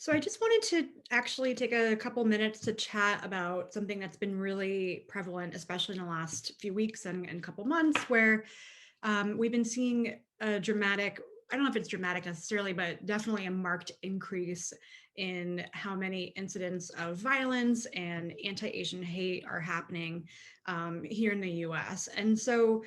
So I just wanted to actually take a couple minutes to chat about something that's been really prevalent, especially in the last few weeks and couple months, where we've been seeing a dramatic, I don't know if it's dramatic necessarily, but definitely a marked increase in how many incidents of violence and anti-Asian hate are happening here in the US. And so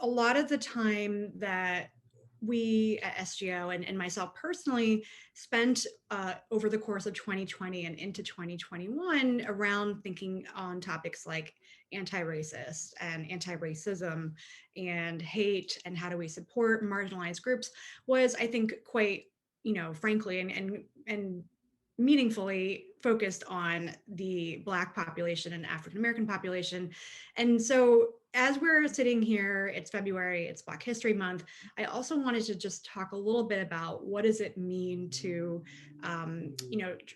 a lot of the time that we at SGO and myself personally spent over the course of 2020 and into 2021 around thinking on topics like anti-racist and anti-racism and hate and how do we support marginalized groups was, I think, quite, frankly and meaningfully focused on the Black population and African American population. And so as we're sitting here, it's February, it's Black History Month. I also wanted to just talk a little bit about what does it mean to,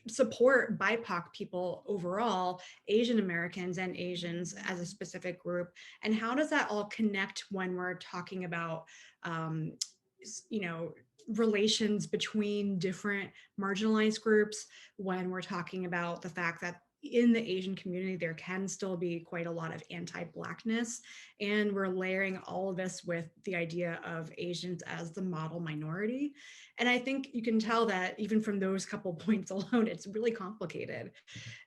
support BIPOC people overall, Asian Americans and Asians as a specific group, and how does that all connect when we're talking about, um, you know, relations between different marginalized groups, when we're talking about the fact that in the Asian community, there can still be quite a lot of anti-Blackness. And we're layering all of this with the idea of Asians as the model minority. And I think you can tell that even from those couple points alone, it's really complicated.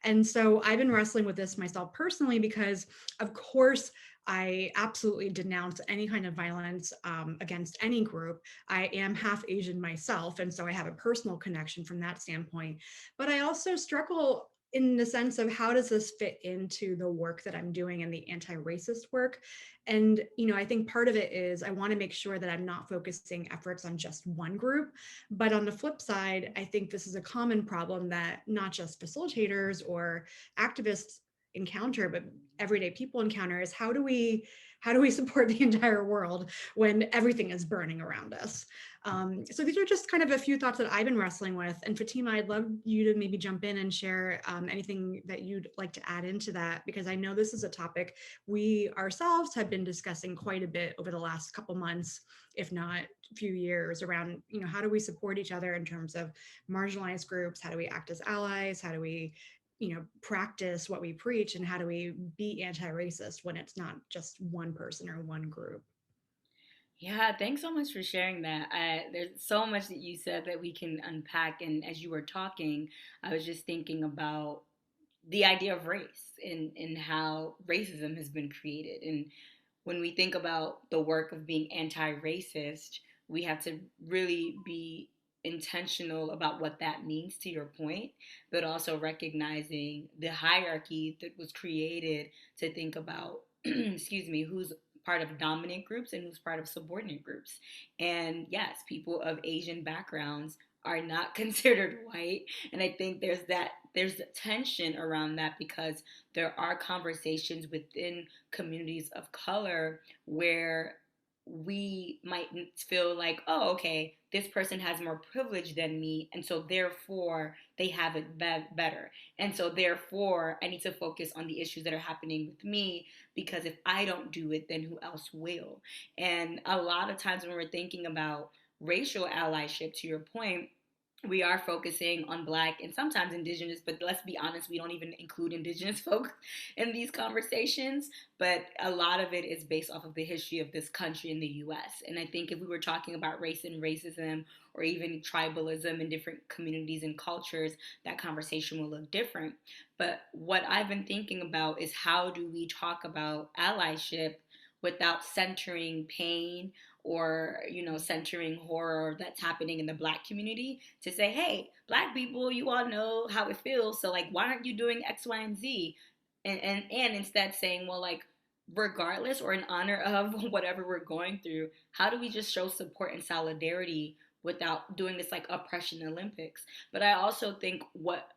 And so I've been wrestling with this myself personally because, of course, I absolutely denounce any kind of violence against any group. I am half Asian myself, and so I have a personal connection from that standpoint. But I also struggle in the sense of how does this fit into the work that I'm doing and the anti-racist work. And I think part of it is I want to make sure that I'm not focusing efforts on just one group, but on the flip side, I think this is a common problem that not just facilitators or activists encounter, but everyday people encounter, is how do we support the entire world when everything is burning around us? So these are just kind of a few thoughts that I've been wrestling with. And Fatima, I'd love you to maybe jump in and share anything that you'd like to add into that, because I know this is a topic we ourselves have been discussing quite a bit over the last couple months, if not few years, around how do we support each other in terms of marginalized groups, how do we act as allies, how do we practice what we preach, and how do we be anti-racist when it's not just one person or one group. Yeah, thanks so much for sharing that. There's so much that you said that we can unpack. And as you were talking, I was just thinking about the idea of race and how racism has been created. And when we think about the work of being anti racist, we have to really be intentional about what that means, to your point, but also recognizing the hierarchy that was created to think about, excuse me, who's part of dominant groups and who's part of subordinate groups. And yes, people of Asian backgrounds are not considered white. And I think there's tension around that because there are conversations within communities of color where we might feel like, oh, okay, this person has more privilege than me, and so therefore they have it better. And so therefore I need to focus on the issues that are happening with me, because if I don't do it, then who else will? And a lot of times when we're thinking about racial allyship, to your point, we are focusing on Black and sometimes Indigenous, but let's be honest, we don't even include Indigenous folks in these conversations. But a lot of it is based off of the history of this country in the US. And I think if we were talking about race and racism or even tribalism in different communities and cultures, that conversation will look different. But what I've been thinking about is how do we talk about allyship without centering pain or centering horror that's happening in the Black community, to say, hey, Black people, you all know how it feels, so like why aren't you doing X, Y, and Z? And instead saying, well, like, regardless or in honor of whatever we're going through, how do we just show support and solidarity without doing this like oppression Olympics? But I also think what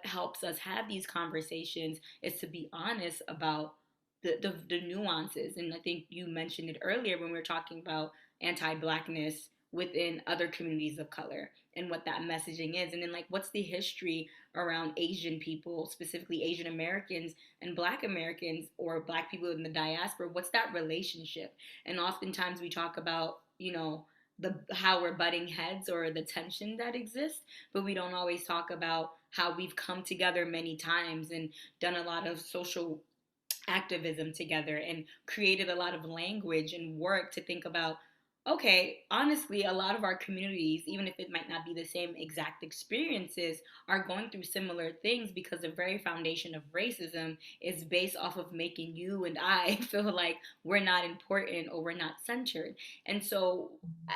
helps us have these conversations is to be honest about the nuances. And I think you mentioned it earlier when we were talking about anti-Blackness within other communities of color and what that messaging is. And then, like, what's the history around Asian people, specifically Asian Americans and Black Americans or Black people in the diaspora? What's that relationship? And oftentimes we talk about, the how we're butting heads or the tension that exists, but we don't always talk about how we've come together many times and done a lot of social activism together and created a lot of language and work to think about, okay, honestly, a lot of our communities, even if it might not be the same exact experiences, are going through similar things because the very foundation of racism is based off of making you and I feel like we're not important or we're not centered. And so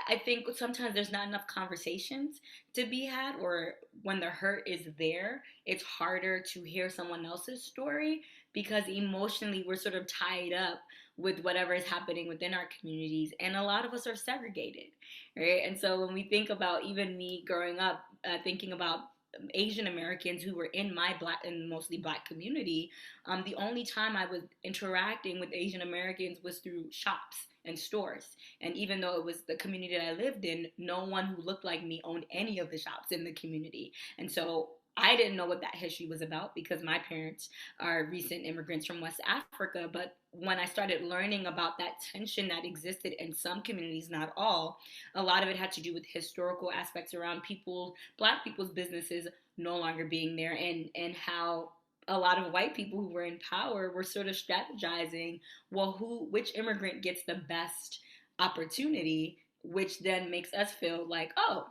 I think sometimes there's not enough conversations to be had, or when the hurt is there, it's harder to hear someone else's story because emotionally we're sort of tied up with whatever is happening within our communities, and a lot of us are segregated, right? And so when we think about, even me growing up, thinking about Asian Americans who were in my black and mostly black community, the only time I was interacting with Asian Americans was through shops and stores. And even though it was the community that I lived in, no one who looked like me owned any of the shops in the community. And so I didn't know what that history was about because my parents are recent immigrants from West Africa. But when I started learning about that tension that existed in some communities, not all, a lot of it had to do with historical aspects around people, black people's businesses no longer being there, and how a lot of white people who were in power were sort of strategizing, well, which immigrant gets the best opportunity, which then makes us feel like, oh,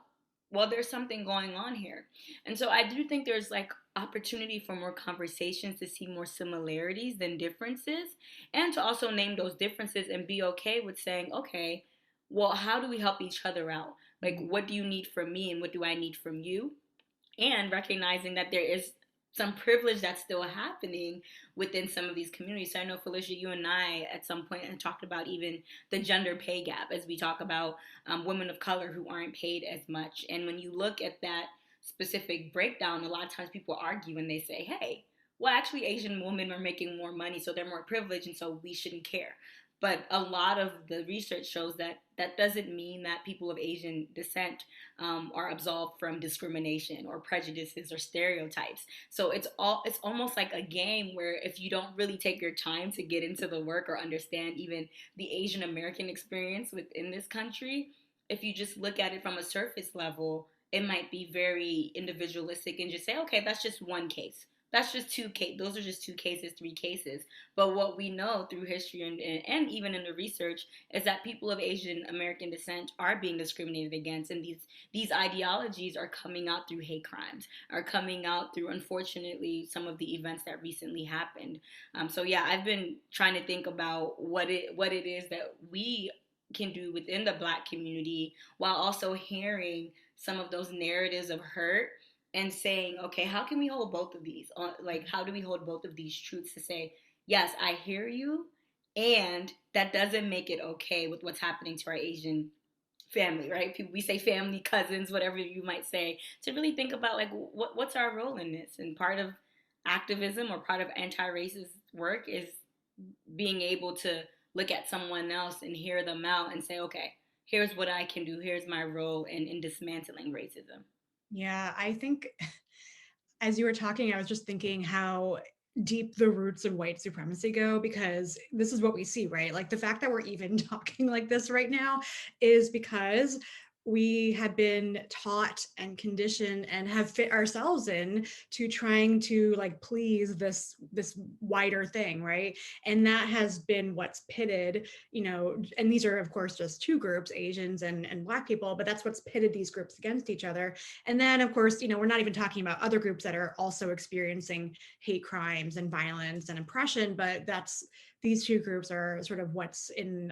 well, there's something going on here. And so I do think there's like opportunity for more conversations to see more similarities than differences, and to also name those differences and be okay with saying, okay, well, how do we help each other out? Like, what do you need from me and what do I need from you? And recognizing that there is some privilege that's still happening within some of these communities. So I know, Felicia, you and I at some point had talked about even the gender pay gap as we talk about women of color who aren't paid as much. And when you look at that specific breakdown, a lot of times people argue and they say, hey, well, actually, Asian women are making more money, so they're more privileged, and so we shouldn't care. But a lot of the research shows that that doesn't mean that people of Asian descent are absolved from discrimination or prejudices or stereotypes. So it's almost like a game where if you don't really take your time to get into the work or understand even the Asian American experience within this country, if you just look at it from a surface level, it might be very individualistic and just say, okay, that's just one case. That's just two cases. Those are just two cases, three cases. But what we know through history and even in the research is that people of Asian American descent are being discriminated against, and these ideologies are coming out through hate crimes, are coming out through, unfortunately, some of the events that recently happened. So yeah, I've been trying to think about what it is that we can do within the Black community while also hearing some of those narratives of hurt and saying, okay, how can we hold both of these? Like, how do we hold both of these truths to say, yes, I hear you, and that doesn't make it okay with what's happening to our Asian family, right? People, we say family, cousins, whatever you might say, to really think about like what's our role in this. And part of activism or part of anti-racist work is being able to look at someone else and hear them out and say, okay, here's what I can do. Here's my role in dismantling racism. Yeah, I think as you were talking, I was just thinking how deep the roots of white supremacy go, because this is what we see, right? Like the fact that we're even talking like this right now is because we have been taught and conditioned and have fit ourselves in to trying to like please this wider thing, right? And that has been what's pitted, and these are of course just two groups, Asians and Black people, but that's what's pitted these groups against each other. And then of course, we're not even talking about other groups that are also experiencing hate crimes and violence and oppression, but these two groups are sort of what's in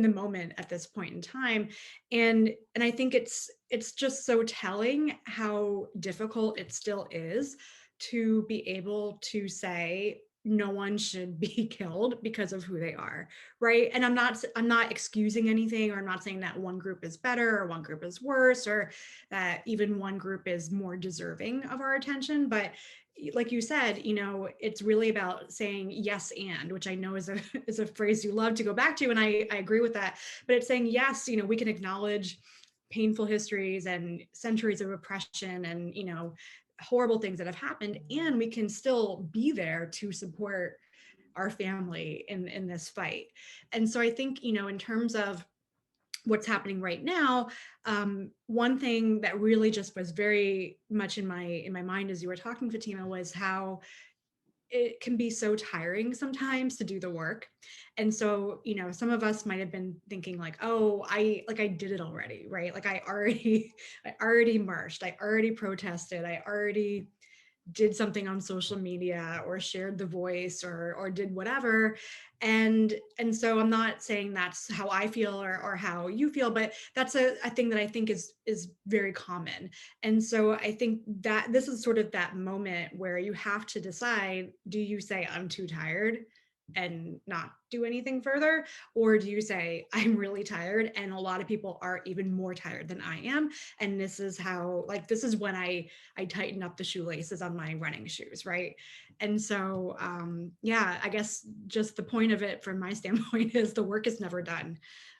the moment at this point in time. And I think it's just so telling how difficult it still is to be able to say no one should be killed because of who they are, right? And I'm not excusing anything, or I'm not saying that one group is better or one group is worse, or that even one group is more deserving of our attention, but like you said, it's really about saying yes and, which I know is a is a phrase you love to go back to, and I agree with that. But it's saying yes, we can acknowledge painful histories and centuries of oppression and horrible things that have happened, and we can still be there to support our family in this fight. And so I think in terms of what's happening right now, one thing that really just was very much in my mind as you were talking, Fatima, was how it can be so tiring sometimes to do the work. And so, some of us might have been thinking like, oh, I did it already, right? Like I already marched, I already protested, I already did something on social media or shared the voice or did whatever. And so I'm not saying that's how I feel or how you feel, but that's a thing that I think is very common. And so I think that this is sort of that moment where you have to decide, do you say I'm too tired and not do anything further, or do you say I'm really tired and a lot of people are even more tired than I am, and this is how, like, this is when I tighten up the shoelaces on my running shoes, right? And so, yeah, I guess just the point of it from my standpoint is the work is never done,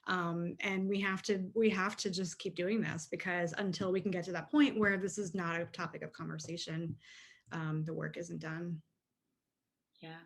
and we have to just keep doing this, because until we can get to that point where this is not a topic of conversation, the work isn't done. Yeah.